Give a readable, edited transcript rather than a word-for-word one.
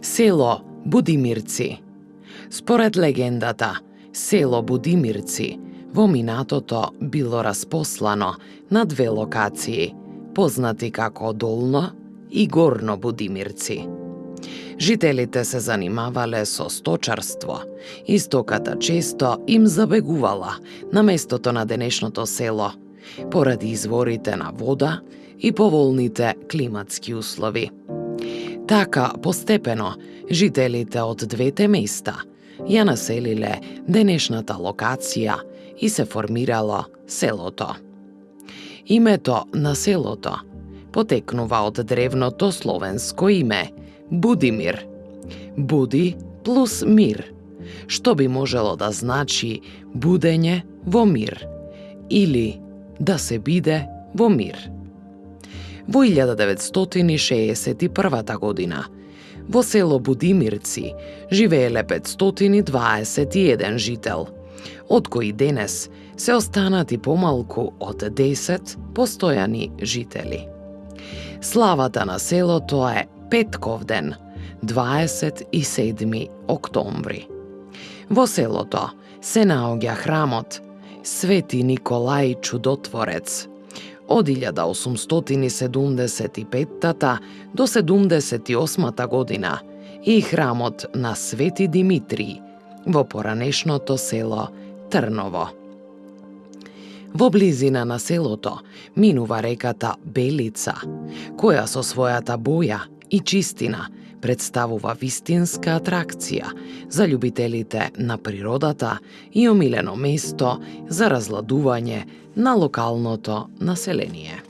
Село Будимирци. Според легендата, село Будимирци во минатото било распослано на две локации, познати како Долно и Горно Будимирци. Жителите се занимавале со сточарство и стоката често им забегувала на местото на денешното село, поради изворите на вода и поволните климатски услови. Така, постепено, жителите од двете места ја населиле денешната локација и се формирало селото. Името на селото потекнува од древното словенско име Будимир. Буди плюс мир, што би можело да значи будење во мир или да се биде во мир. Во 1961 година во село Будимирци живееле 521 жител, од кои денес се останати помалку од 10 постојани жители. Славата на селото е Петковден, 27 октомври. Во селото се наоѓа храмот Свети Николај Чудотворец од 1875 до 78 година и храмот на Свети Димитрий во поранешното село Трново. Во близина на селото минува реката Белица, која со својата боја и чистина представува вистинска атракција за љубителите на природата и омилено место за разладување на локалното население.